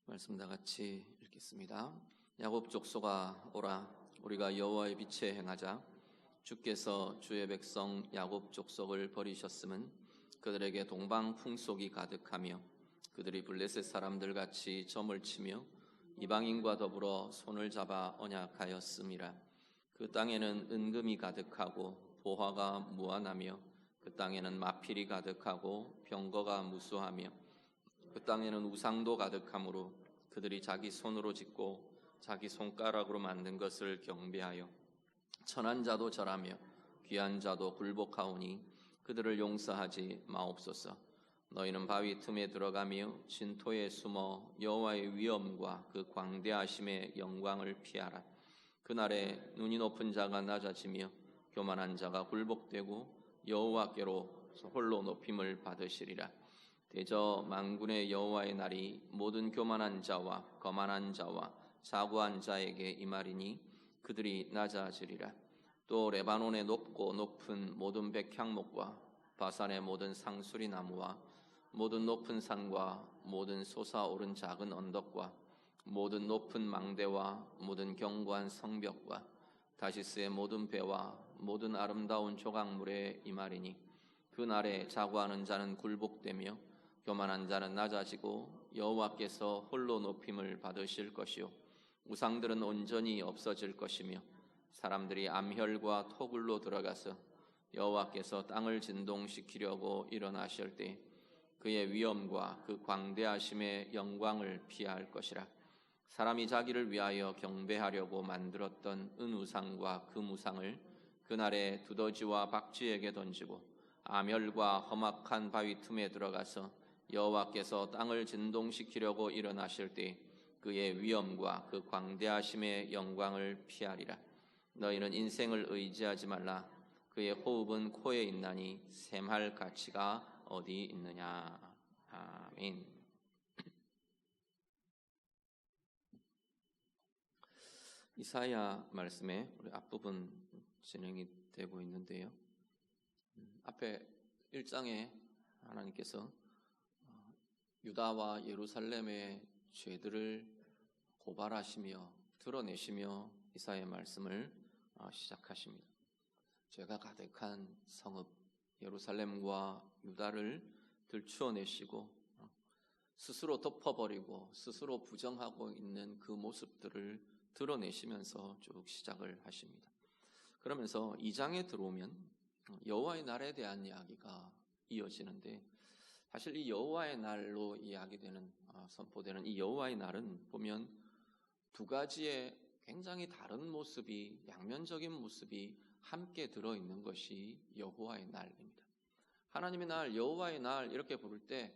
말씀 다 같이 읽겠습니다. 야곱 족속아 오라, 우리가 여호와의 빛에 행하자. 주께서 주의 백성 야곱 족속을 버리셨음은 그들에게 동방 풍속이 가득하며 그들이 블레셋 사람들 같이 점을 치며 이방인과 더불어 손을 잡아 언약하였음이라. 그 땅에는 은금이 가득하고 보화가 무한하며 그 땅에는 마필이 가득하고 병거가 무수하며 그 땅에는 우상도 가득하므로 그들이 자기 손으로 짓고 자기 손가락으로 만든 것을 경배하여 천한 자도 절하며 귀한 자도 굴복하오니 그들을 용서하지 마옵소서. 너희는 바위 틈에 들어가며 진토에 숨어 여호와의 위엄과 그 광대하심의 영광을 피하라. 그날에 눈이 높은 자가 낮아지며 교만한 자가 굴복되고 여호와께로 홀로 높임을 받으시리라. 대저 만군의 여호와의 날이 모든 교만한 자와 거만한 자와 사고한 자에게 임하리니 그들이 낮아지리라. 또 레바논의 높고 높은 모든 백향목과 바산의 모든 상수리 나무와 모든 높은 산과 모든 솟아오른 작은 언덕과 모든 높은 망대와 모든 견고한 성벽과 다시스의 모든 배와 모든 아름다운 조각물에 임하리니 그 날에 자고하는 자는 굴복되며 교만한 자는 낮아지고 여호와께서 홀로 높임을 받으실 것이요 우상들은 온전히 없어질 것이며 사람들이 암혈과 토굴로 들어가서 여호와께서 땅을 진동시키려고 일어나실 때 그의 위엄과 그 광대하심의 영광을 피할 것이라. 사람이 자기를 위하여 경배하려고 만들었던 은우상과 금우상을 그날에 두더지와 박쥐에게 던지고 암혈과 험악한 바위 틈에 들어가서 여호와께서 땅을 진동시키려고 일어나실 때 그의 위엄과 그 광대하심의 영광을 피하리라. 너희는 인생을 의지하지 말라. 그의 호흡은 코에 있나니 샘할 가치가 어디 있느냐. 아멘. 이사야 말씀에 우리 앞부분 진행이 되고 있는데요. 앞에 1장에 하나님께서 유다와 예루살렘의 죄들을 고발하시며 드러내시며 이사야의 말씀을 시작하십니다. 죄가 가득한 성읍 예루살렘과 유다를 들추어내시고 스스로 덮어버리고 스스로 부정하고 있는 그 모습들을 드러내시면서 쭉 시작을 하십니다. 그러면서 2장에 들어오면 여호와의 날에 대한 이야기가 이어지는데, 사실 이 여호와의 날로 이야기되는 선포되는 이 여호와의 날은 보면 두 가지의 굉장히 다른 모습이, 양면적인 모습이 함께 들어있는 것이 여호와의 날입니다. 하나님의 날, 여호와의 날 이렇게 부를 때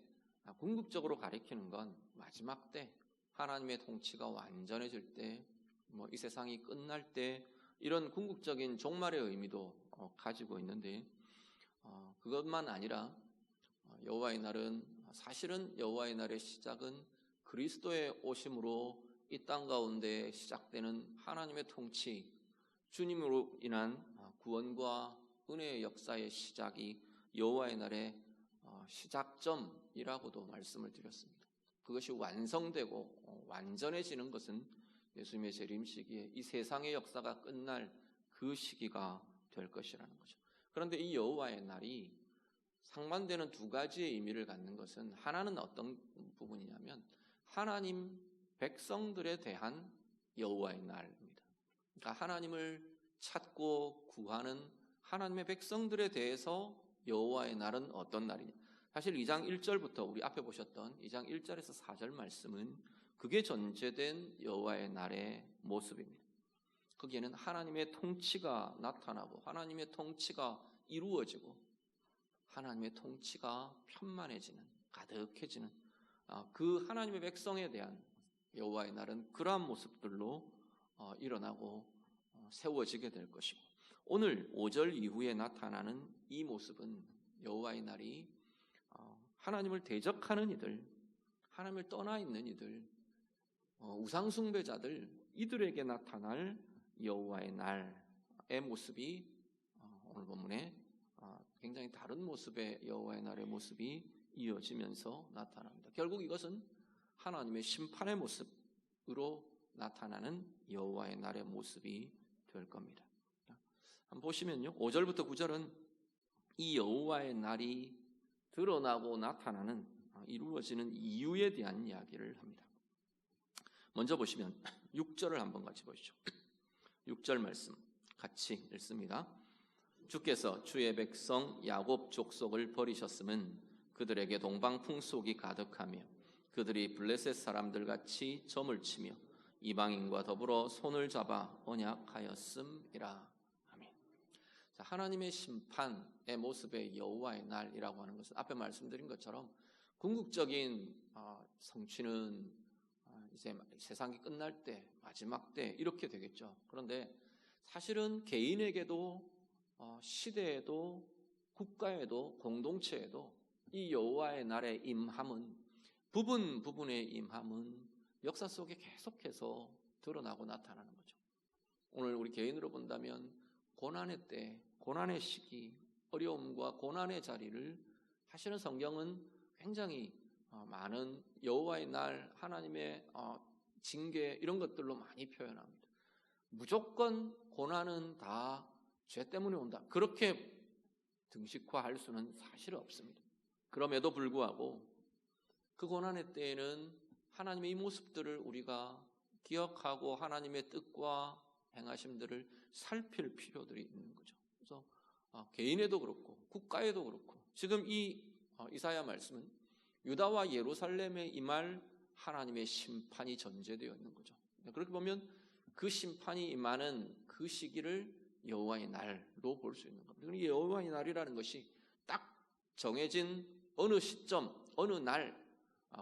궁극적으로 가리키는 건 마지막 때, 하나님의 통치가 완전해질 때, 이 세상이 끝날 때, 이런 궁극적인 종말의 의미도 가지고 있는데, 그것만 아니라 여호와의 날은 사실은 여호와의 날의 시작은 그리스도의 오심으로 이 땅 가운데 시작되는 하나님의 통치, 주님으로 인한 구원과 은혜의 역사의 시작이 여호와의 날의 시작점이라고도 말씀을 드렸습니다. 그것이 완성되고 완전해지는 것은 예수님의 재림 시기에 이 세상의 역사가 끝날 그 시기가 될 것이라는 거죠. 그런데 이 여호와의 날이 상반되는 두 가지의 의미를 갖는 것은, 하나는 어떤 부분이냐면 하나님 백성들에 대한 여호와의 날입니다. 그러니까 하나님을 찾고 구하는 하나님의 백성들에 대해서 여호와의 날은 어떤 날이냐. 사실 2장 1절부터 우리 앞에 보셨던 2장 1절에서 4절 말씀은 그게 전제된 여호와의 날의 모습입니다. 거기에는 하나님의 통치가 나타나고 하나님의 통치가 이루어지고 하나님의 통치가 편만해지는, 가득해지는 그 하나님의 백성에 대한 여호와의 날은 그러한 모습들로 일어나고 세워지게 될 것이고, 오늘 5절 이후에 나타나는 이 모습은 여호와의 날이 하나님을 대적하는 이들, 하나님을 떠나 있는 이들, 우상숭배자들, 이들에게 나타날 여호와의 날의 모습이 오늘 본문에 굉장히 다른 모습의 여호와의 날의 모습이 이어지면서 나타납니다. 결국 이것은 하나님의 심판의 모습으로 나타나는 여호와의 날의 모습이 될 겁니다. 한번 보시면요, 5절부터 9절은 이 여호와의 날이 드러나고 나타나는, 이루어지는 이유에 대한 이야기를 합니다. 먼저 보시면 6절을 한번 같이 보시죠. 6절 말씀 같이 읽습니다. 주께서 주의 백성 야곱 족속을 버리셨음은 그들에게 동방 풍속이 가득하며 그들이 블레셋 사람들같이 점을 치며 이방인과 더불어 손을 잡아 언약하였음이라. 아멘. 자, 하나님의 심판의 모습의 여호와의 날이라고 하는 것은 앞에 말씀드린 것처럼 궁극적인 성취는 이제 세상이 끝날 때, 마지막 때 이렇게 되겠죠. 그런데 사실은 개인에게도 시대에도 국가에도 공동체에도 이 여호와의 날의 임함은, 부분의 임함은 역사 속에 계속해서 드러나고 나타나는 거죠. 오늘 우리 개인으로 본다면 고난의 때, 고난의 시기, 어려움과 고난의 자리를 사실은 성경은 굉장히 많은 여호와의 날, 하나님의 징계 이런 것들로 많이 표현합니다. 무조건 고난은 다 죄 때문에 온다, 그렇게 등식화할 수는 사실 없습니다. 그럼에도 불구하고 그 고난의 때에는 하나님의 이 모습들을 우리가 기억하고 하나님의 뜻과 행하심들을 살필 필요들이 있는 거죠. 그래서 개인에도 그렇고 국가에도 그렇고 지금 이 이사야 말씀은 유다와 예루살렘에 임할 하나님의 심판이 전제되어 있는 거죠. 그렇게 보면 그 심판이 임하는 그 시기를 여호와의 날로 볼 수 있는 겁니다. 그러니까 여호와의 날이라는 것이 딱 정해진 어느 시점, 어느 날,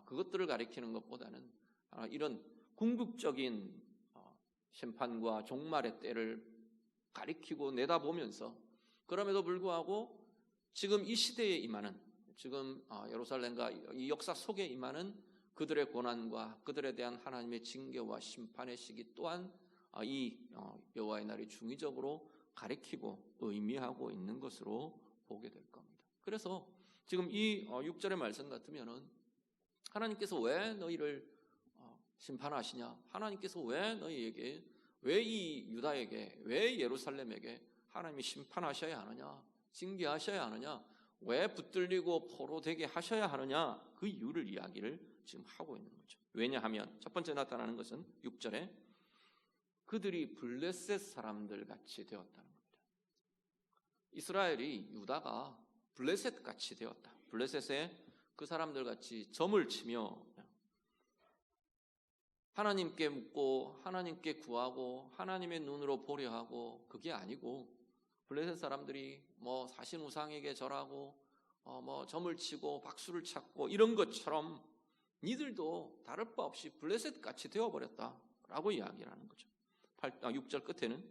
그것들을 가리키는 것보다는 이런 궁극적인 심판과 종말의 때를 가리키고 내다보면서, 그럼에도 불구하고 지금 이 시대에 임하는, 지금 예루살렘과 이 역사 속에 임하는 그들의 고난과 그들에 대한 하나님의 징계와 심판의 시기 또한 이 여호와의 날이 중의적으로 가리키고 의미하고 있는 것으로 보게 될 겁니다. 그래서 지금 이 6절의 말씀 같으면은 하나님께서 왜 너희를 심판하시냐? 하나님께서 왜 너희에게, 왜 이 유다에게, 왜 예루살렘에게 하나님이 심판하셔야 하느냐? 징계하셔야 하느냐? 왜 붙들리고 포로되게 하셔야 하느냐? 그 이유를 이야기를 지금 하고 있는 거죠. 왜냐하면 첫 번째 나타나는 것은 6절에 그들이 블레셋 사람들 같이 되었다는 겁니다. 이스라엘이, 유다가 블레셋 같이 되었다. 블레셋에 그 사람들 같이 점을 치며 하나님께 묻고 하나님께 구하고 하나님의 눈으로 보려 하고, 그게 아니고 블레셋 사람들이 뭐 사신 우상에게 절하고 뭐 점을 치고 박수를 찾고 이런 것처럼 니들도 다를 바 없이 블레셋 같이 되어버렸다라고 이야기를 하는 거죠. 6절 끝에는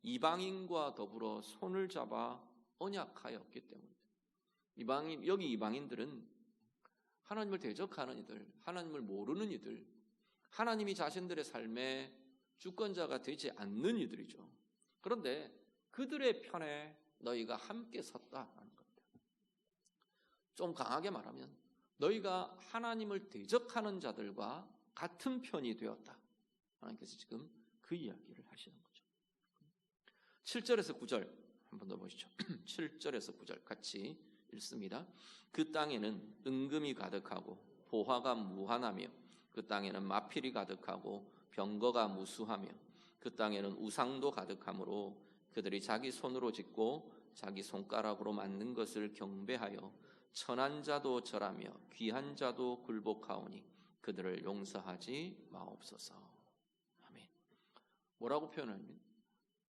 이방인과 더불어 손을 잡아 언약하였기 때문에, 여기 이방인들은 하나님을 대적하는 이들, 하나님을 모르는 이들, 하나님이 자신들의 삶의 주권자가 되지 않는 이들이죠. 그런데 그들의 편에 너희가 함께 섰다라는 겁니다. 좀 강하게 말하면 너희가 하나님을 대적하는 자들과 같은 편이 되었다. 하나님께서 지금 그 이야기를 하시는 거죠. 7절에서 9절 한 번 더 보시죠. 7절에서 9절 같이 읽습니다. 그 땅에는 은금이 가득하고 보화가 무한하며 그 땅에는 마필이 가득하고 병거가 무수하며 그 땅에는 우상도 가득하므로 그들이 자기 손으로 짓고 자기 손가락으로 만든 것을 경배하여 천한 자도 절하며 귀한 자도 굴복하오니 그들을 용서하지 마옵소서. 아멘. 뭐라고 표현하면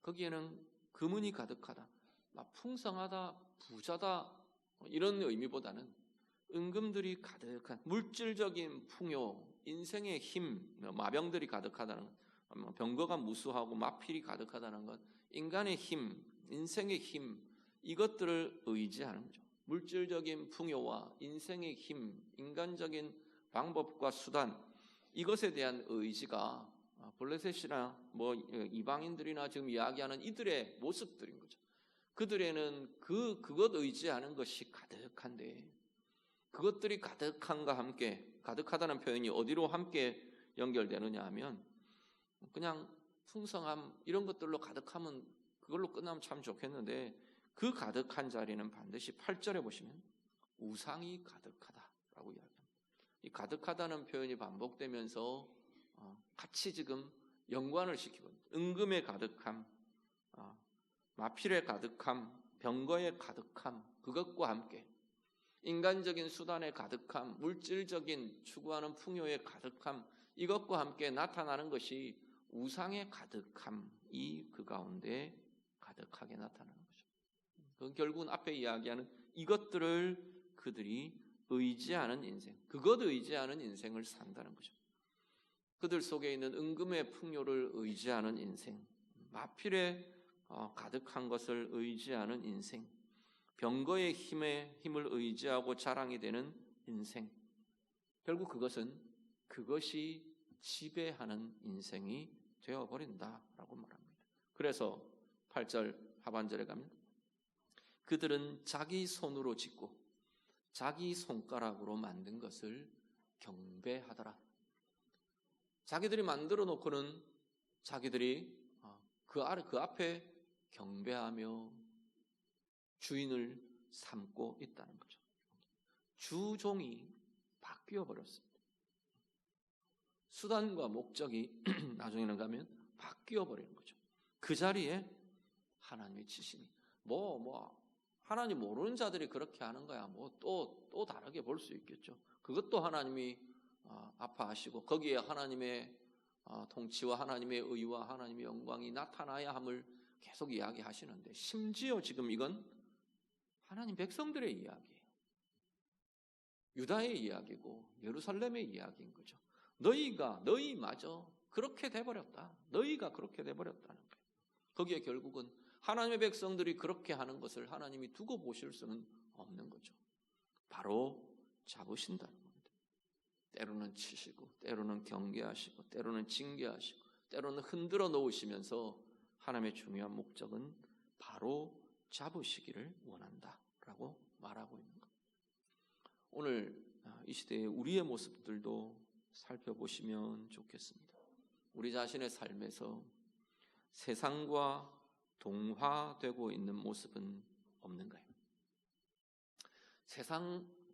거기에는 금은이 가득하다, 풍성하다, 부자다 이런 의미보다는 은금들이 가득한 물질적인 풍요, 인생의 힘, 마병들이 가득하다는 것, 병거가 무수하고 마필이 가득하다는 것, 인간의 힘, 인생의 힘, 이것들을 의지하는 거죠. 물질적인 풍요와 인생의 힘, 인간적인 방법과 수단, 이것에 대한 의지가 블레셋이나 이방인들이나 지금 이야기하는 이들의 모습들인 거죠. 그들에는 그것 의지하는 것이 가득한데, 그것들이 가득함과 함께 가득하다는 표현이 어디로 함께 연결되느냐 하면 그냥 풍성함 이런 것들로 가득하면 그걸로 끝나면 참 좋겠는데 그 가득한 자리는 반드시 8절에 보시면 우상이 가득하다라고 이야기합니다. 이 가득하다는 표현이 반복되면서 같이 지금 연관을 시키고 있습니다. 은금의 가득함, 마필의 가득함, 병거의 가득함, 그것과 함께 인간적인 수단의 가득함, 물질적인 추구하는 풍요의 가득함, 이것과 함께 나타나는 것이 우상의 가득함이 그 가운데 가득하게 나타나는 거죠. 그건 결국은 앞에 이야기하는 이것들을 그들이 의지하는 인생, 그것 의지하는 인생을 산다는 거죠. 그들 속에 있는 은금의 풍요를 의지하는 인생, 마필의 가득한 것을 의지하는 인생, 병거의 힘을 의지하고 자랑이 되는 인생, 결국 그것이 지배하는 인생이 되어버린다라고 말합니다. 그래서 8절 하반절에 가면 그들은 자기 손으로 짓고 자기 손가락으로 만든 것을 경배하더라. 자기들이 만들어 놓고는 자기들이 그 앞에 경배하며 주인을 삼고 있다는 거죠. 주종이 바뀌어 버렸습니다. 수단과 목적이 나중에는 가면 바뀌어 버리는 거죠. 그 자리에 하나님의 지심이 하나님 모르는 자들이 그렇게 하는 거야. 또 다르게 볼 수 있겠죠. 그것도 하나님이 아파하시고 거기에 하나님의 통치와 하나님의 의와 하나님의 영광이 나타나야 함을 계속 이야기하시는데 심지어 지금 이건 하나님 백성들의 이야기예요. 유다의 이야기고 예루살렘의 이야기인 거죠. 너희마저 그렇게 돼버렸다. 너희가 그렇게 돼버렸다는 거예요. 거기에 결국은 하나님의 백성들이 그렇게 하는 것을 하나님이 두고 보실 수는 없는 거죠. 바로 잡으신다는 겁니다. 때로는 치시고 때로는 경계하시고 때로는 징계하시고 때로는 흔들어 놓으시면서 하나님의 중요한 목적은 바로 잡으시기를 원한다라고 말하고 있는 겁니다. 오늘 이 시대의 우리의 모습들도 살펴보시면 좋겠습니다. 우리 자신의 삶에서 세상과 동화되고 있는 모습은 없는가요?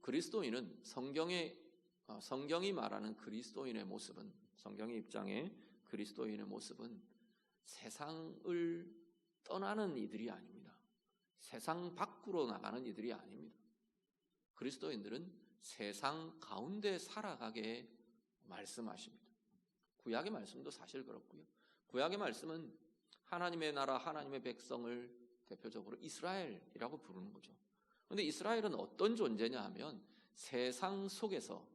그리스도인은 성경이 말하는 그리스도인의 모습은, 성경의 입장에 그리스도인의 모습은 세상을 떠나는 이들이 아닙니다. 세상 밖으로 나가는 이들이 아닙니다. 그리스도인들은 세상 가운데 살아가게 말씀하십니다. 구약의 말씀도 사실 그렇고요. 구약의 말씀은 하나님의 나라, 하나님의 백성을 대표적으로 이스라엘이라고 부르는 거죠. 그런데 이스라엘은 어떤 존재냐 하면 세상 속에서,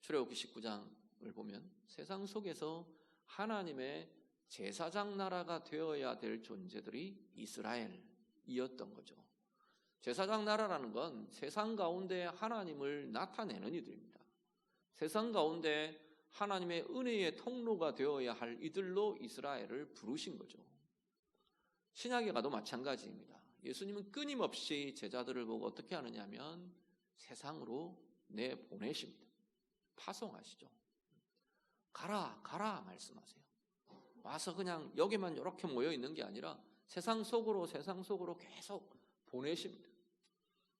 출애굽기 19장을 보면 세상 속에서 하나님의 제사장 나라가 되어야 될 존재들이 이스라엘이었던 거죠. 제사장 나라라는 건 세상 가운데 하나님을 나타내는 이들입니다. 세상 가운데 하나님의 은혜의 통로가 되어야 할 이들로 이스라엘을 부르신 거죠. 신약에 가도 마찬가지입니다. 예수님은 끊임없이 제자들을 보고 어떻게 하느냐 하면 세상으로 내보내십니다. 파송하시죠. 가라 말씀하세요. 와서 그냥 여기만 이렇게 모여 있는 게 아니라 세상 속으로 계속 보내십니다.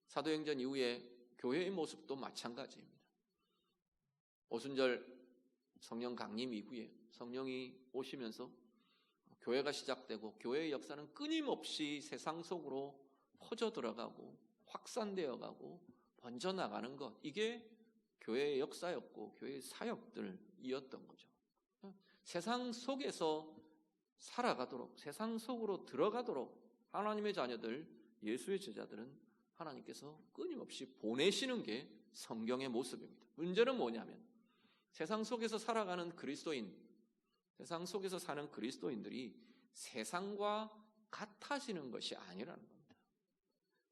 사도행전 이후에 교회의 모습도 마찬가지입니다. 오순절 성령 강림 이후에 성령이 오시면서 교회가 시작되고 교회의 역사는 끊임없이 세상 속으로 퍼져 들어가고 확산되어 가고 번져나가는 것, 이게 교회의 역사였고 교회의 사역들이었던 거죠. 세상 속에서 살아가도록, 세상 속으로 들어가도록 하나님의 자녀들, 예수의 제자들은 하나님께서 끊임없이 보내시는 게 성경의 모습입니다. 문제는 뭐냐면 세상 속에서 살아가는 그리스도인, 세상 속에서 사는 그리스도인들이 세상과 같아지는 것이 아니라는 겁니다.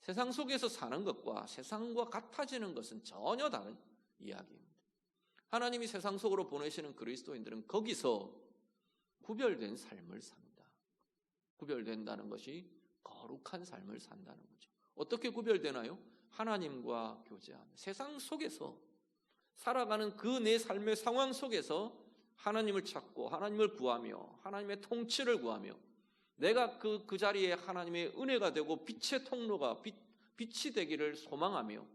세상 속에서 사는 것과 세상과 같아지는 것은 전혀 다른 이야기입니다. 하나님이 세상 속으로 보내시는 그리스도인들은 거기서 구별된 삶을 삽니다. 구별된다는 것이 거룩한 삶을 산다는 거죠. 어떻게 구별되나요? 하나님과 교제하며 세상 속에서 살아가는 그 내 삶의 상황 속에서 하나님을 찾고 하나님을 구하며 하나님의 통치를 구하며 내가 그 자리에 하나님의 은혜가 되고 빛의 통로가 빛이 되기를 소망하며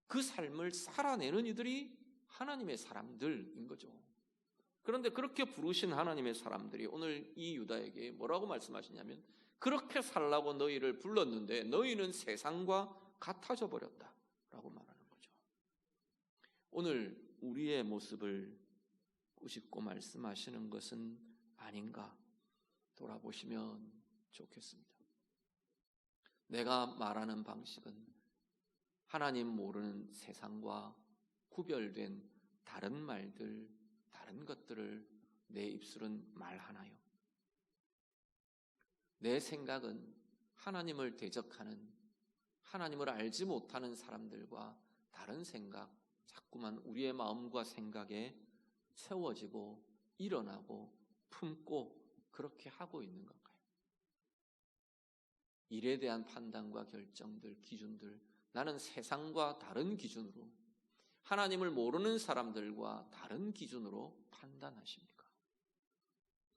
그 삶을 살아내는 이들이 하나님의 사람들인 거죠. 그런데 그렇게 부르신 하나님의 사람들이 오늘 이 유다에게 뭐라고 말씀하시냐면 그렇게 살라고 너희를 불렀는데 너희는 세상과 같아져 버렸다라고 말하는 거죠. 오늘 우리의 모습을 꾸짖고 말씀하시는 것은 아닌가 돌아보시면 좋겠습니다. 내가 말하는 방식은 하나님 모르는 세상과 구별된 다른 말들, 다른 것들을 내 입술은 말하나요? 내 생각은 하나님을 대적하는, 하나님을 알지 못하는 사람들과 다른 생각, 자꾸만 우리의 마음과 생각에 채워지고 일어나고 품고 그렇게 하고 있는 건가요? 일에 대한 판단과 결정들, 기준들, 나는 세상과 다른 기준으로, 하나님을 모르는 사람들과 다른 기준으로 판단하십니까?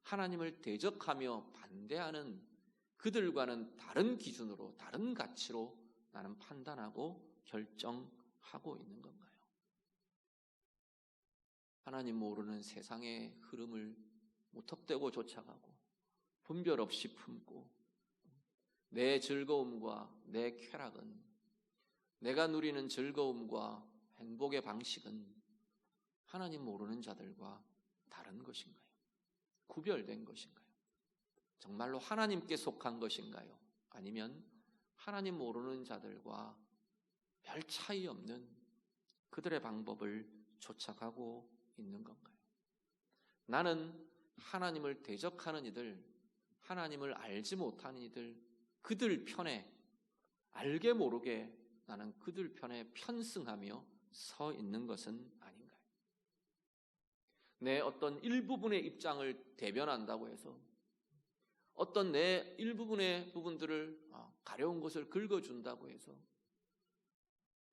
하나님을 대적하며 반대하는 그들과는 다른 기준으로, 다른 가치로 나는 판단하고 결정하고 있는 건가요? 하나님 모르는 세상의 흐름을 무턱대고 쫓아가고 분별 없이 품고 내 즐거움과 내 쾌락은, 내가 누리는 즐거움과 행복의 방식은 하나님 모르는 자들과 다른 것인가요? 구별된 것인가요? 정말로 하나님께 속한 것인가요? 아니면 하나님 모르는 자들과 별 차이 없는 그들의 방법을 쫓아가고 있는 건가요? 나는 하나님을 대적하는 이들, 하나님을 알지 못하는 이들, 그들 편에, 알게 모르게 나는 그들 편에 편승하며 서 있는 것은 아닌가요? 내 어떤 일부분의 입장을 대변한다고 해서 어떤 내 일부분의 부분들을 가려운 것을 긁어준다고 해서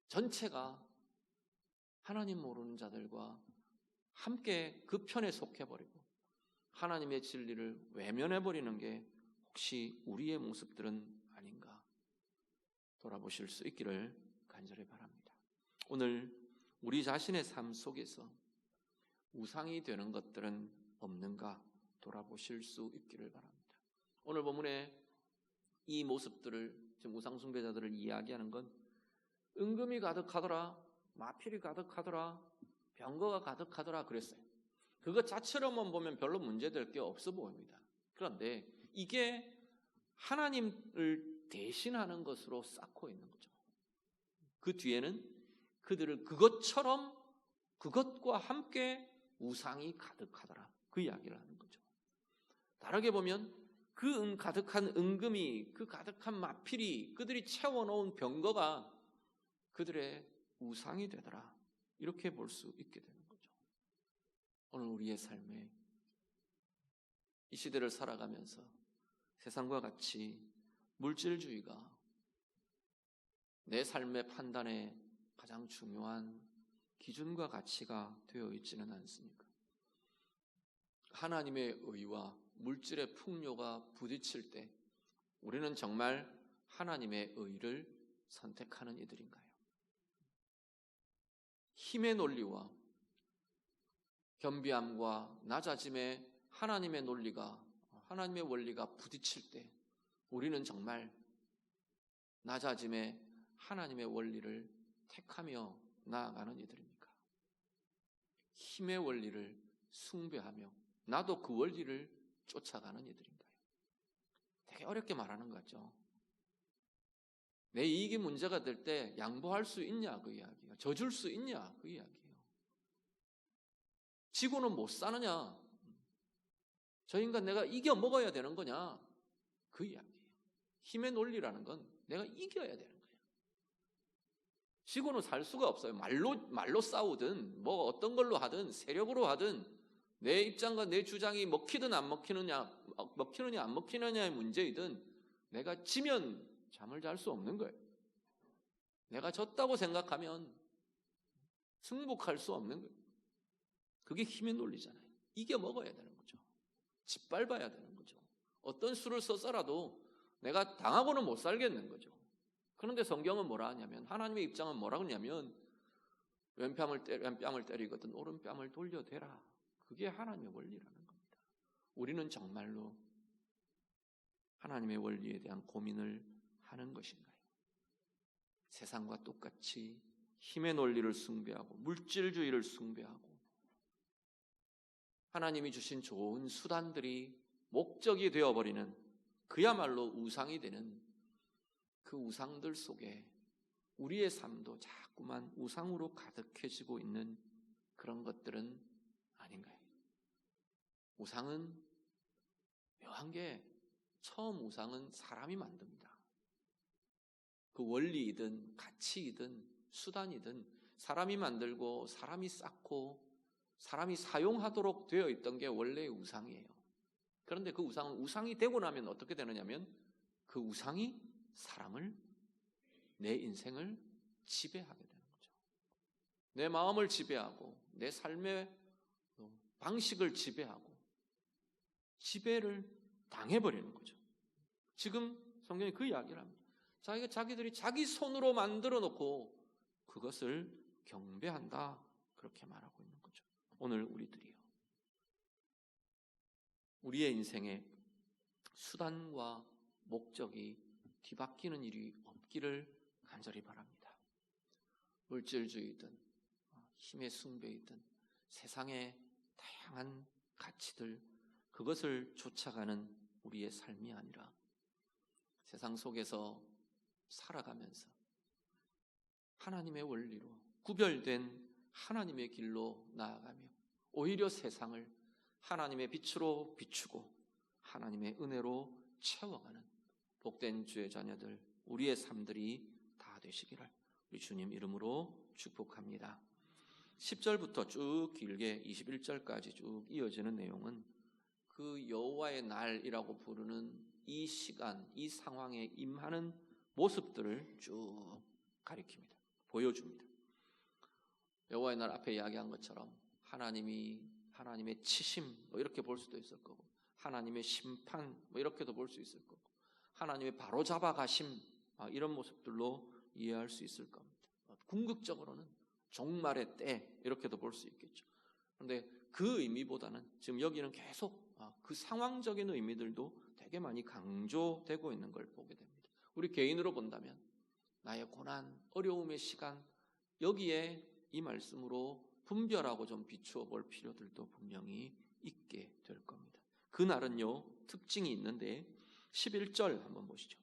전체가 하나님 모르는 자들과 함께 그 편에 속해버리고 하나님의 진리를 외면해버리는 게 혹시 우리의 모습들은 아닌가 돌아보실 수 있기를 간절히 바랍니다. 오늘 우리 자신의 삶 속에서 우상이 되는 것들은 없는가 돌아보실 수 있기를 바랍니다. 오늘 본문에 이 모습들을, 지금 우상 숭배자들을 이야기하는 건 은금이 가득하더라, 마필이 가득하더라, 병거가 가득하더라 그랬어요. 그것 자체로만 보면 별로 문제될 게 없어 보입니다. 그런데 이게 하나님을 대신하는 것으로 쌓고 있는 거죠. 그 뒤에는 그들을 그것처럼, 그것과 함께 우상이 가득하더라, 그 이야기를 하는 거죠. 다르게 보면 그 가득한 은금이, 그 가득한 마필이, 그들이 채워놓은 병거가 그들의 우상이 되더라, 이렇게 볼 수 있게 되는 거죠. 오늘 우리의 삶에 이 시대를 살아가면서 세상과 같이 물질주의가 내 삶의 판단에 가장 중요한 기준과 가치가 되어 있지는 않습니까? 하나님의 의와 물질의 풍요가 부딪힐 때 우리는 정말 하나님의 의를 선택하는 이들인가요? 힘의 논리와 겸비함과 낮아짐의 하나님의 논리가, 하나님의 원리가 부딪힐 때 우리는 정말 낮아짐의 하나님의 원리를 택하며 나아가는 이들입니까? 힘의 원리를 숭배하며 나도 그 원리를 쫓아가는 이들인가요? 되게 어렵게 말하는 것 같죠? 내 이익이 문제가 될 때 양보할 수 있냐, 그 이야기가. 져줄 수 있냐, 그 이야기예요. 지고는 못 사느냐, 저 인간 내가 이겨 먹어야 되는 거냐, 그 이야기예요. 힘의 논리라는 건 내가 이겨야 되는 거예요. 지고는 살 수가 없어요. 말로 싸우든 뭐 어떤 걸로 하든 세력으로 하든 내 입장과 내 주장이 먹히든 안 먹히느냐 안 먹히느냐의 문제이든 내가 지면 잠을 잘 수 없는 거예요. 내가 졌다고 생각하면 승복할 수 없는 거예요. 그게 힘의 논리잖아요. 이겨 먹어야 되는 거죠. 짓밟아야 되는 거죠. 어떤 수를 써서라도 내가 당하고는 못 살겠는 거죠. 그런데 성경은 뭐라 하냐면, 하나님의 입장은 뭐라 하냐면, 왼뺨을 때리거든 오른뺨을 돌려대라. 그게 하나님의 원리라는 겁니다. 우리는 정말로 하나님의 원리에 대한 고민을 하는 것인가요? 세상과 똑같이 힘의 논리를 숭배하고 물질주의를 숭배하고 하나님이 주신 좋은 수단들이 목적이 되어버리는, 그야말로 우상이 되는 그 우상들 속에 우리의 삶도 자꾸만 우상으로 가득해지고 있는 그런 것들은 아닌가요? 우상은 묘한 게, 처음 우상은 사람이 만듭니다. 그 원리이든 가치이든 수단이든 사람이 만들고 사람이 쌓고 사람이 사용하도록 되어 있던 게 원래의 우상이에요. 그런데 그 우상은 우상이 되고 나면 어떻게 되느냐면, 그 우상이 사람을, 내 인생을 지배하게 되는 거죠. 내 마음을 지배하고 내 삶의 방식을 지배하고 지배를 당해버리는 거죠. 지금 성경이 그 이야기를 합니다. 자기들이 자기 손으로 만들어 놓고 그것을 경배한다, 그렇게 말하고 있는 거죠. 오늘 우리들이요, 우리의 인생에 수단과 목적이 뒤바뀌는 일이 없기를 간절히 바랍니다. 물질주의든 힘의 숭배이든 세상의 다양한 가치들, 그것을 쫓아가는 우리의 삶이 아니라 세상 속에서 살아가면서 하나님의 원리로 구별된 하나님의 길로 나아가며 오히려 세상을 하나님의 빛으로 비추고 하나님의 은혜로 채워가는 복된 주의 자녀들, 우리의 삶들이 다 되시기를 우리 주님 이름으로 축복합니다. 10절부터 쭉 길게 21절까지 쭉 이어지는 내용은 그 여호와의 날이라고 부르는 이 시간, 이 상황에 임하는 모습들을 쭉 가리킵니다. 보여줍니다. 여호와의 날 앞에 이야기한 것처럼 하나님의 치심 이렇게 볼 수도 있을 거고, 하나님의 심판 이렇게도 볼 수 있을 거고, 하나님의 바로잡아 가심 이런 모습들로 이해할 수 있을 겁니다. 궁극적으로는 종말의 때 이렇게도 볼 수 있겠죠. 그런데 그 의미보다는 지금 여기는 계속 그 상황적인 의미들도 되게 많이 강조되고 있는 걸 보게 됩니다. 우리 개인으로 본다면 나의 고난, 어려움의 시간, 여기에 이 말씀으로 분별하고 좀 비추어 볼 필요들도 분명히 있게 될 겁니다. 그날은요, 특징이 있는데 11절 한번 보시죠.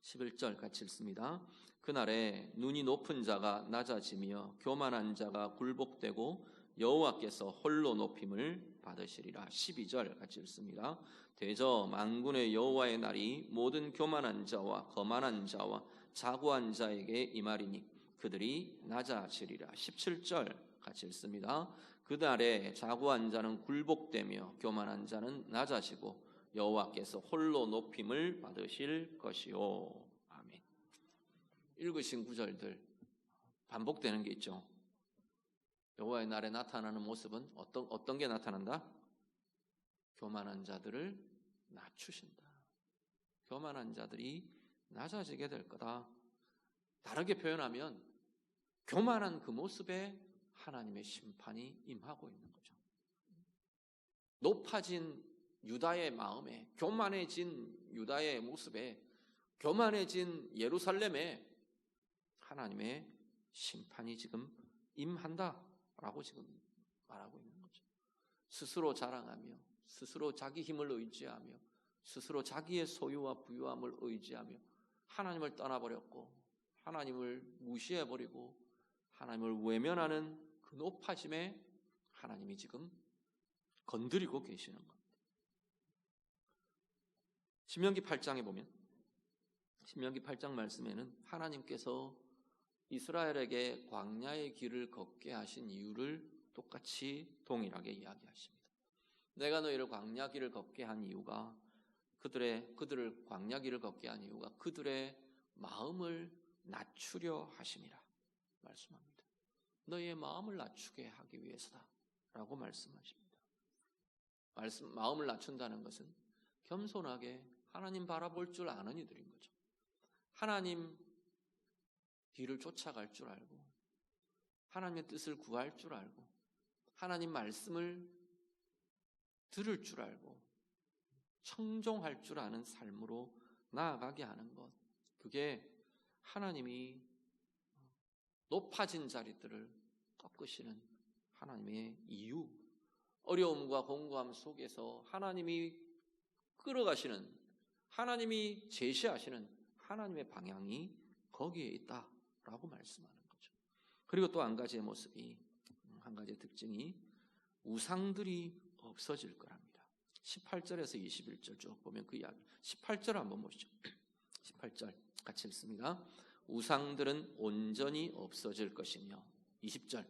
11절 같이 읽습니다. 그날에 눈이 높은 자가 낮아지며 교만한 자가 굴복되고 여호와께서 홀로 높임을 받으시리라. 12절 같이 읽습니다. 대저 만군의 여호와의 날이 모든 교만한 자와 거만한 자와 자고한 자에게 임하리니 그들이 낮아지리라. 17절 같이 읽습니다. 그날에 자고한 자는 굴복되며 교만한 자는 낮아지고 여호와께서 홀로 높임을 받으실 것이요. 아멘. 읽으신 구절들 반복되는 게 있죠. 여호와의 날에 나타나는 모습은 어떤 게 나타난다? 교만한 자들을 낮추신다. 교만한 자들이 낮아지게 될 거다. 다르게 표현하면 교만한 그 모습에 하나님의 심판이 임하고 있는 거죠. 높아진 유다의 마음에, 교만해진 유다의 모습에, 교만해진 예루살렘에 하나님의 심판이 지금 임한다라고 지금 말하고 있는 거죠. 스스로 자랑하며 스스로 자기 힘을 의지하며 스스로 자기의 소유와 부유함을 의지하며 하나님을 떠나버렸고 하나님을 무시해버리고 하나님을 외면하는 그 높아짐에 하나님이 지금 건드리고 계시는 겁니다. 신명기 8장에 보면, 신명기 8장 말씀에는 하나님께서 이스라엘에게 광야의 길을 걷게 하신 이유를 똑같이 동일하게 이야기하십니다. 내가 너희를 광야 길을 걷게 한 이유가 그들을 광야 길을 걷게 한 이유가 그들의 마음을 낮추려 하심이라 말씀합니다. 너희의 마음을 낮추게 하기 위해서다 라고 말씀하십니다. 마음을 낮춘다는 것은 겸손하게 하나님 바라볼 줄 아는 이들인 거죠. 하나님 뒤를 쫓아갈 줄 알고 하나님의 뜻을 구할 줄 알고 하나님 말씀을 들을 줄 알고 청종할 줄 아는 삶으로 나아가게 하는 것, 그게 하나님이 높아진 자리들을 꺾으시는 하나님의 이유, 어려움과 공고함 속에서 하나님이 끌어가시는, 하나님이 제시하시는 하나님의 방향이 거기에 있다라고 말씀하는 거죠. 그리고 또 한 가지의 모습이, 한 가지의 특징이 우상들이 없어질 거랍니다. 18절에서 21절 쭉 보면 그 이야기, 18절 한번 보시죠. 18절 같이 읽습니다. 우상들은 온전히 없어질 것이며, 20절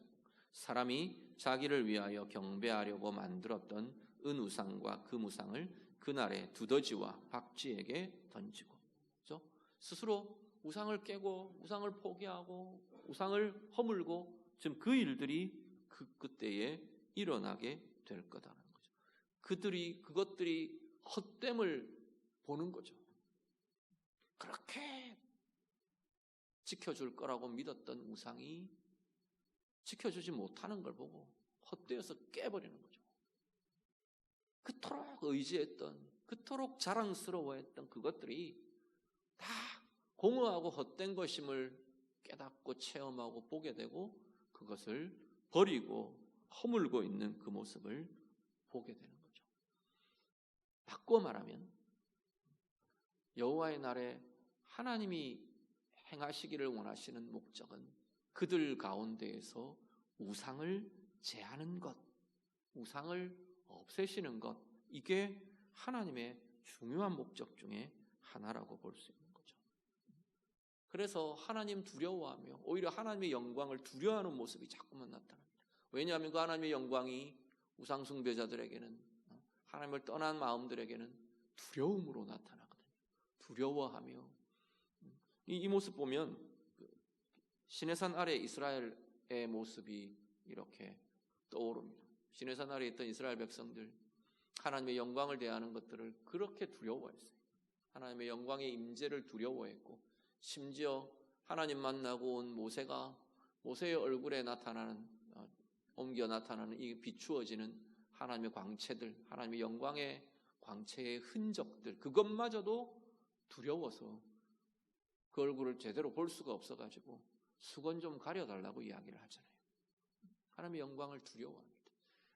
사람이 자기를 위하여 경배하려고 만들었던 은우상과 금우상을 그날에 두더지와 박쥐에게 던지고, 그렇죠? 스스로 우상을 깨고 우상을 포기하고 우상을 허물고 지금 그 일들이 그때에 일어나게 될 거다라는 거죠. 그것들이 헛됨을 보는 거죠. 그렇게 지켜줄 거라고 믿었던 우상이 지켜주지 못하는 걸 보고 헛되어서 깨버리는 거죠. 그토록 의지했던, 그토록 자랑스러워했던 그것들이 다 공허하고 헛된 것임을 깨닫고 체험하고 보게 되고 그것을 버리고 허물고 있는 그 모습을 보게 되는 거죠. 바꿔 말하면 여호와의 날에 하나님이 행하시기를 원하시는 목적은 그들 가운데에서 우상을 제하는 것, 우상을 없애시는 것, 이게 하나님의 중요한 목적 중에 하나라고 볼 수 있는 거죠. 그래서 하나님 두려워하며 오히려 하나님의 영광을 두려워하는 모습이 자꾸만 나타납니다. 왜냐하면 그 하나님의 영광이 우상 숭배자들에게는, 하나님을 떠난 마음들에게는 두려움으로 나타나거든요. 두려워하며, 이 모습 보면 시내산 아래 이스라엘의 모습이 이렇게 떠오릅니다. 시내산 아래에 있던 이스라엘 백성들, 하나님의 영광을 대하는 것들을 그렇게 두려워했어요. 하나님의 영광의 임재를 두려워했고, 심지어 하나님 만나고 온 모세가 모세의 얼굴에 나타나는, 옮겨 나타나는 이 비추어지는 하나님의 광채들, 하나님의 영광의 광채의 흔적들, 그것마저도 두려워서 그 얼굴을 제대로 볼 수가 없어가지고 수건 좀 가려달라고 이야기를 하잖아요. 하나님의 영광을 두려워합니다.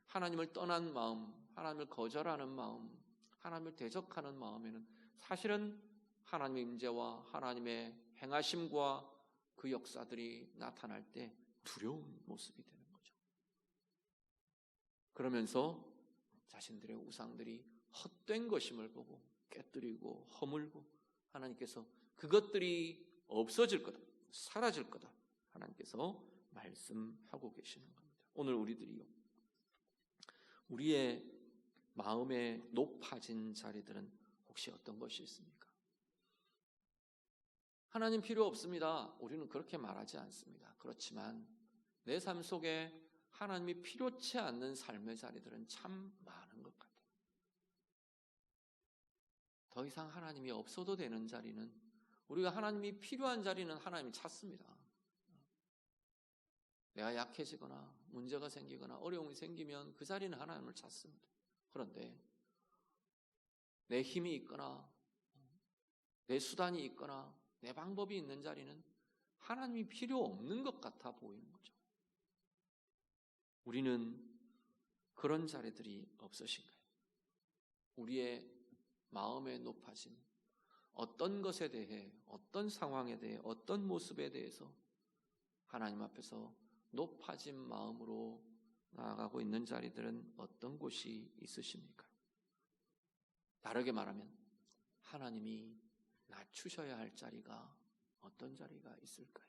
하나님을 떠난 마음, 하나님을 거절하는 마음, 하나님을 대적하는 마음에는 사실은 하나님의 임재와 하나님의 행하심과 그 역사들이 나타날 때 두려운 모습이 되는 거죠. 그러면서 자신들의 우상들이 헛된 것임을 보고 깨뜨리고 허물고 하나님께서 그것들이 없어질 거다, 사라질 거다, 하나님께서 말씀하고 계시는 겁니다. 오늘 우리들이요, 우리의 마음에 높아진 자리들은 혹시 어떤 것이 있습니까? 하나님 필요 없습니다, 우리는 그렇게 말하지 않습니다. 그렇지만 내 삶 속에 하나님이 필요치 않는 삶의 자리들은 참 많은 것 같아요. 더 이상 하나님이 없어도 되는 자리는, 우리가 하나님이 필요한 자리는 하나님이 찾습니다. 내가 약해지거나 문제가 생기거나 어려움이 생기면 그 자리는 하나님을 찾습니다. 그런데 내 힘이 있거나 내 수단이 있거나 내 방법이 있는 자리는 하나님이 필요 없는 것 같아 보이는 거죠. 우리는 그런 자리들이 없으신가요? 우리의 마음에 높아진 어떤 것에 대해, 어떤 상황에 대해, 어떤 모습에 대해서 하나님 앞에서 높아진 마음으로 나아가고 있는 자리들은 어떤 곳이 있으십니까? 다르게 말하면 하나님이 낮추셔야 할 자리가 어떤 자리가 있을까요?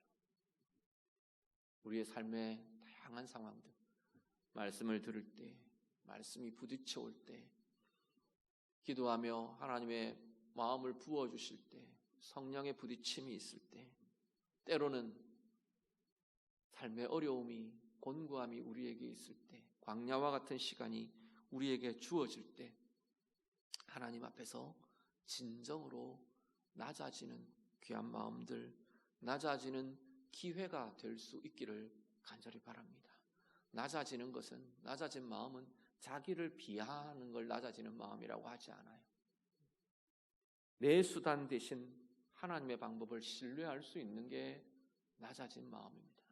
우리의 삶의 다양한 상황들, 말씀을 들을 때, 말씀이 부딪혀 올 때, 기도하며 하나님의 마음을 부어주실 때, 성령의 부딪힘이 있을 때, 때로는 삶의 어려움이 곤고함이 우리에게 있을 때, 광야와 같은 시간이 우리에게 주어질 때 하나님 앞에서 진정으로 낮아지는 귀한 마음들, 낮아지는 기회가 될 수 있기를 간절히 바랍니다. 낮아지는 것은, 낮아진 마음은 자기를 비하하는 걸 낮아지는 마음이라고 하지 않아요. 내 수단 대신 하나님의 방법을 신뢰할 수 있는 게 낮아진 마음입니다.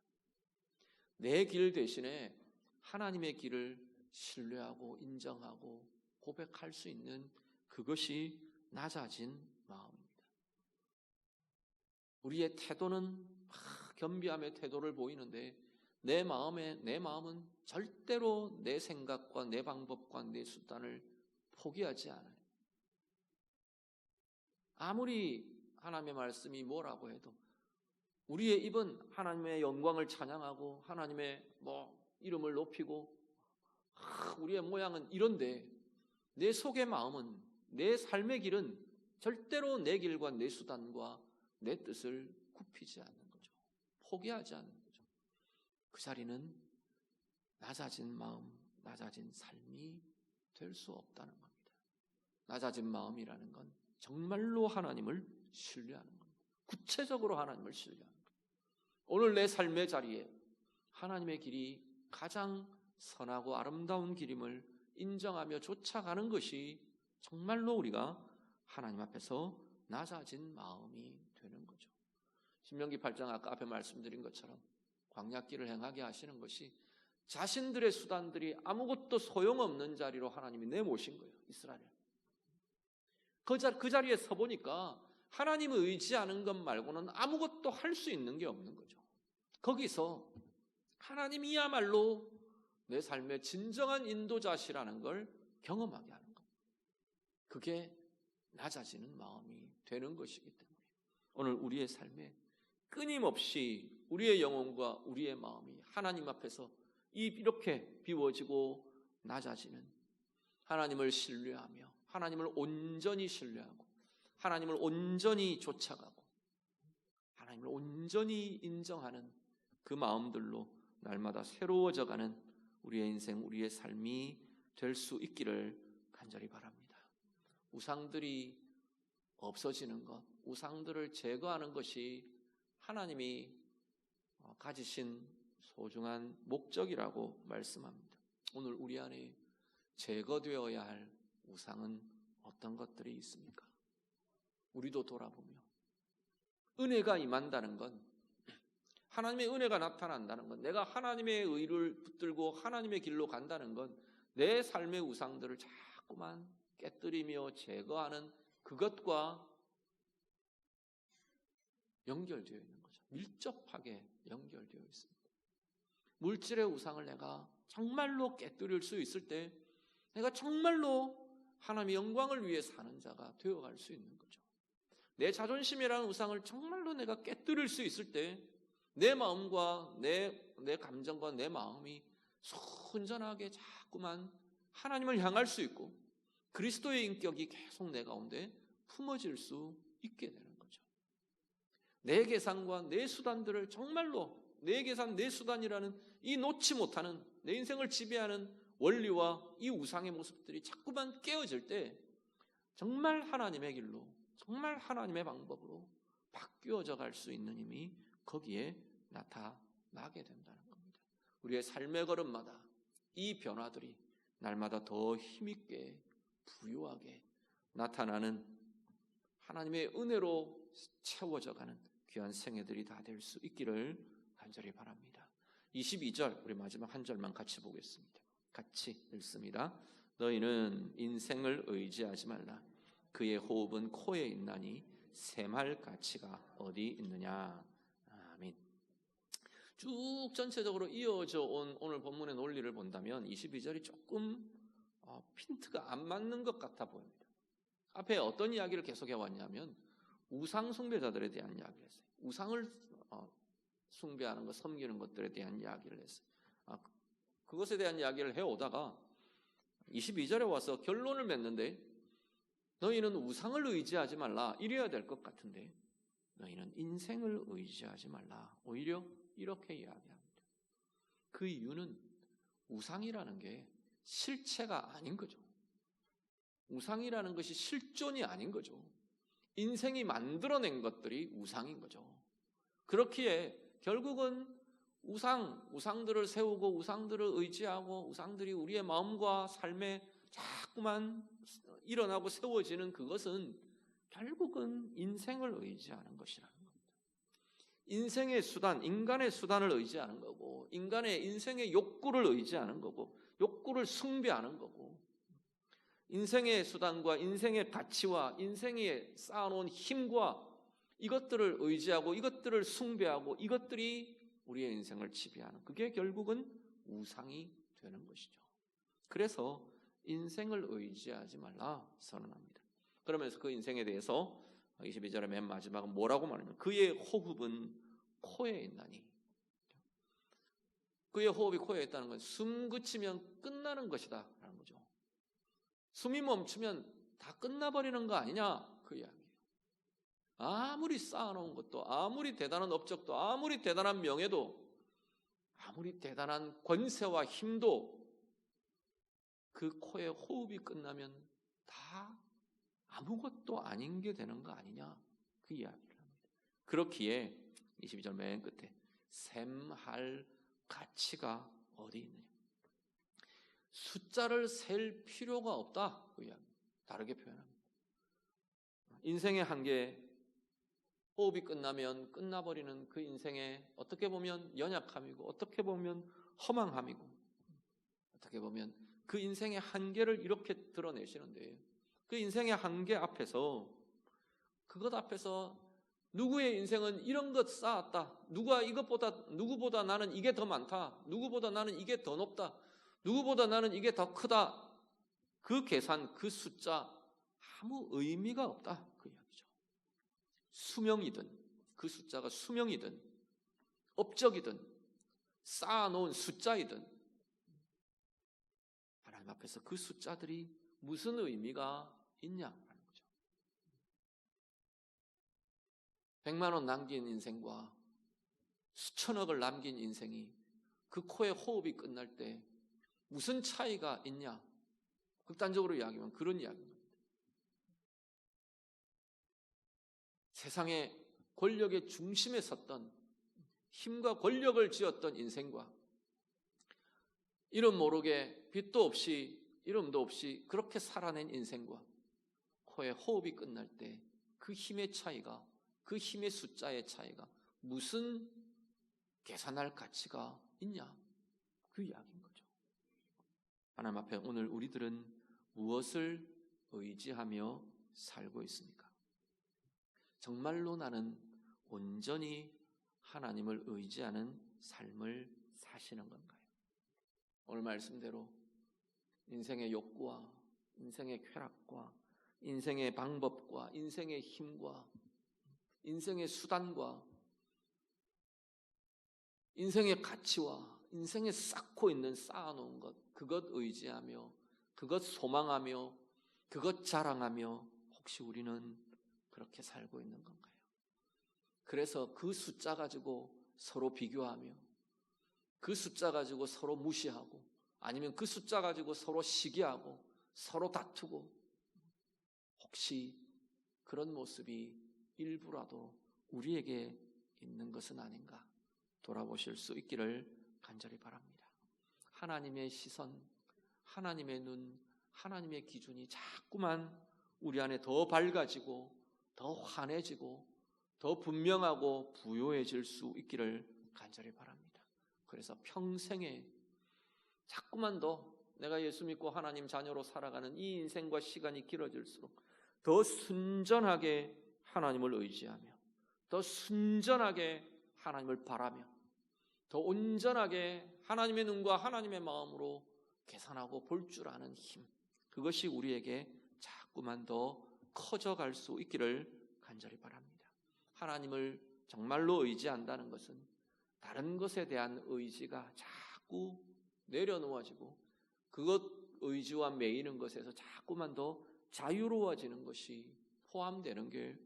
내 길 대신에 하나님의 길을 신뢰하고 인정하고 고백할 수 있는 그것이 낮아진 마음입니다. 우리의 태도는 겸비함의 태도를 보이는데 내 마음은 절대로 내 생각과 내 방법과 내 수단을 포기하지 않아요. 아무리 하나님의 말씀이 뭐라고 해도 우리의 입은 하나님의 영광을 찬양하고 하나님의 이름을 높이고 우리의 모양은 이런데 내 속의 마음은, 내 삶의 길은 절대로 내 길과 내 수단과 내 뜻을 굽히지 않는 거죠. 포기하지 않는 거죠. 그 자리는 낮아진 마음, 낮아진 삶이 될 수 없다는 겁니다. 낮아진 마음이라는 건 정말로 하나님을 신뢰하는 겁니다. 구체적으로 하나님을 신뢰하는 겁니다. 오늘 내 삶의 자리에 하나님의 길이 가장 선하고 아름다운 길임을 인정하며 쫓아가는 것이 정말로 우리가 하나님 앞에서 낮아진 마음이 되는 거죠. 신명기 8장 아까 앞에 말씀드린 것처럼 광야길을 행하게 하시는 것이 자신들의 수단들이 아무것도 소용없는 자리로 하나님이 내모신 거예요. 이스라엘. 그 자리에 서보니까 하나님을 의지하는 것 말고는 아무것도 할 수 있는 게 없는 거죠. 거기서 하나님이야말로 내 삶의 진정한 인도자시라는 걸 경험하게 하는 겁니다. 그게 낮아지는 마음이 되는 것이기 때문에 오늘 우리의 삶에 끊임없이 우리의 영혼과 우리의 마음이 하나님 앞에서 이렇게 비워지고 낮아지는, 하나님을 신뢰하며 하나님을 온전히 신뢰하고 하나님을 온전히 쫓아가고 하나님을 온전히 인정하는 그 마음들로 날마다 새로워져가는 우리의 인생, 우리의 삶이 될 수 있기를 간절히 바랍니다. 우상들이 없어지는 것, 우상들을 제거하는 것이 하나님이 가지신 소중한 목적이라고 말씀합니다. 오늘 우리 안에 제거되어야 할 우상은 어떤 것들이 있습니까? 우리도 돌아보며 은혜가 임한다는 건, 하나님의 은혜가 나타난다는 건, 내가 하나님의 의를 붙들고 하나님의 길로 간다는 건 내 삶의 우상들을 자꾸만 깨뜨리며 제거하는 그것과 연결되어 있는 거죠. 밀접하게 연결되어 있습니다. 물질의 우상을 내가 정말로 깨뜨릴 수 있을 때 내가 정말로 하나님의 영광을 위해 사는 자가 되어갈 수 있는 거죠. 내 자존심이라는 우상을 정말로 내가 깨뜨릴 수 있을 때 내 마음과 내 감정과 내 마음이 순전하게 자꾸만 하나님을 향할 수 있고 그리스도의 인격이 계속 내 가운데 품어질 수 있게 되는 거죠. 내 계산과 내 수단들을 정말로 내 계산, 내 수단이라는 이 놓지 못하는 내 인생을 지배하는 원리와 이 우상의 모습들이 자꾸만 깨어질 때 정말 하나님의 길로, 정말 하나님의 방법으로 바뀌어져 갈 수 있는 힘이 거기에 나타나게 된다는 겁니다. 우리의 삶의 걸음마다 이 변화들이 날마다 더 힘있게 부유하게 나타나는 하나님의 은혜로 채워져 가는 귀한 생애들이 다 될 수 있기를 간절히 바랍니다. 22절 우리 마지막 한 절만 같이 보겠습니다. 같이 읽습니다. 너희는 인생을 의지하지 말라. 그의 호흡은 코에 있나니 샘할 가치가 어디 있느냐. 아멘. 쭉 전체적으로 이어져 온 오늘 본문의 논리를 본다면 22절이 조금 핀트가 안 맞는 것 같아 보입니다. 앞에 어떤 이야기를 계속해 왔냐면 우상 숭배자들에 대한 이야기를 했어요. 우상을 숭배하는 것, 섬기는 것들에 대한 이야기를 했어요. 그것에 대한 이야기를 해오다가 22절에 와서 결론을 맺는데 너희는 우상을 의지하지 말라 이래야 될 것 같은데 너희는 인생을 의지하지 말라 오히려 이렇게 이야기합니다. 그 이유는 우상이라는 게 실체가 아닌 거죠. 우상이라는 것이 실존이 아닌 거죠. 인생이 만들어낸 것들이 우상인 거죠. 그렇기에 결국은 우상들을 세우고 우상들을 의지하고 우상들이 우리의 마음과 삶에 자꾸만 일어나고 세워지는 그것은 결국은 인생을 의지하는 것이라는 겁니다. 인생의 수단, 인간의 수단을 의지하는 거고, 인간의 인생의 욕구를 의지하는 거고, 욕구를 숭배하는 거고, 인생의 수단과 인생의 가치와 인생에 쌓아놓은 힘과 이것들을 의지하고 이것들을 숭배하고 이것들이 우리의 인생을 지배하는, 그게 결국은 우상이 되는 것이죠. 그래서 인생을 의지하지 말라 선언합니다. 그러면서 그 인생에 대해서 22절의 맨 마지막은 뭐라고 말하냐면 그의 호흡은 코에 있나니, 그의 호흡이 코에 있다는 건 숨 그치면 끝나는 것이다 라는 거죠. 숨이 멈추면 다 끝나버리는 거 아니냐, 그 이야기예요. 아무리 쌓아놓은 것도, 아무리 대단한 업적도, 아무리 대단한 명예도, 아무리 대단한 권세와 힘도 그 코의 호흡이 끝나면 다 아무것도 아닌 게 되는 거 아니냐, 그 이야기를 합니다. 그렇기에 22절 맨 끝에 셈할 가치가 어디 있느냐, 숫자를 셀 필요가 없다, 그 이야기. 다르게 표현합니다. 인생의 한계, 호흡이 끝나면 끝나버리는 그 인생에 어떻게 보면 연약함이고 어떻게 보면 허망함이고 어떻게 보면 그 인생의 한계를 이렇게 드러내시는데, 그 인생의 한계 앞에서, 그것 앞에서 누구의 인생은 이런 것 쌓았다, 누구보다 나는 이게 더 많다, 누구보다 나는 이게 더 높다, 누구보다 나는 이게 더 크다, 그 계산, 그 숫자 아무 의미가 없다, 그 이야기죠. 수명이든, 그 숫자가 수명이든 업적이든 쌓아놓은 숫자이든 하나님 앞에서 그 숫자들이 무슨 의미가 있냐라는 거죠. 100만 원 남긴 인생과 수천억을 남긴 인생이 그 코의 호흡이 끝날 때 무슨 차이가 있냐? 극단적으로 이야기하면 그런 이야기입니다. 세상의 권력의 중심에 섰던, 힘과 권력을 쥐었던 인생과 이름 모르게 빛도 없이 이름도 없이 그렇게 살아낸 인생과 코의 호흡이 끝날 때 그 힘의 차이가, 그 힘의 숫자의 차이가 무슨 계산할 가치가 있냐, 그 이야기인 거죠. 하나님 앞에 오늘 우리들은 무엇을 의지하며 살고 있습니까? 정말로 나는 온전히 하나님을 의지하는 삶을 사시는 건가요? 오늘 말씀대로 인생의 욕구와 인생의 쾌락과 인생의 방법과 인생의 힘과 인생의 수단과 인생의 가치와 인생에 쌓아놓은 것, 그것 의지하며 그것 소망하며 그것 자랑하며 혹시 우리는 그렇게 살고 있는 건가요? 그래서 그 숫자 가지고 서로 비교하며 그 숫자 가지고 서로 무시하고 아니면 그 숫자 가지고 서로 시기하고 서로 다투고 혹시 그런 모습이 일부라도 우리에게 있는 것은 아닌가 돌아보실 수 있기를 간절히 바랍니다. 하나님의 시선, 하나님의 눈, 하나님의 기준이 자꾸만 우리 안에 더 밝아지고 더 환해지고 더 분명하고 부요해질 수 있기를 간절히 바랍니다. 그래서 평생에 자꾸만 더 내가 예수 믿고 하나님 자녀로 살아가는 이 인생과 시간이 길어질수록 더 순전하게 하나님을 의지하며 더 순전하게 하나님을 바라며 더 온전하게 하나님의 눈과 하나님의 마음으로 계산하고 볼 줄 아는 힘, 그것이 우리에게 자꾸만 더 커져갈 수 있기를 간절히 바랍니다. 하나님을 정말로 의지한다는 것은 다른 것에 대한 의지가 자꾸 내려놓아지고 그것 의지와 매이는 것에서 자꾸만 더 자유로워지는 것이 포함되는 게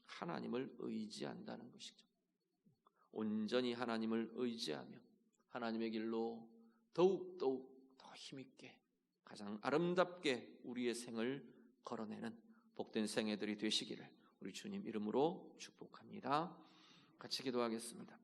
하나님을 의지한다는 것이죠. 온전히 하나님을 의지하며 하나님의 길로 더욱 더 힘있게 가장 아름답게 우리의 생을 걸어내는 복된 생애들이 되시기를 우리 주님 이름으로 축복합니다. 같이 기도하겠습니다.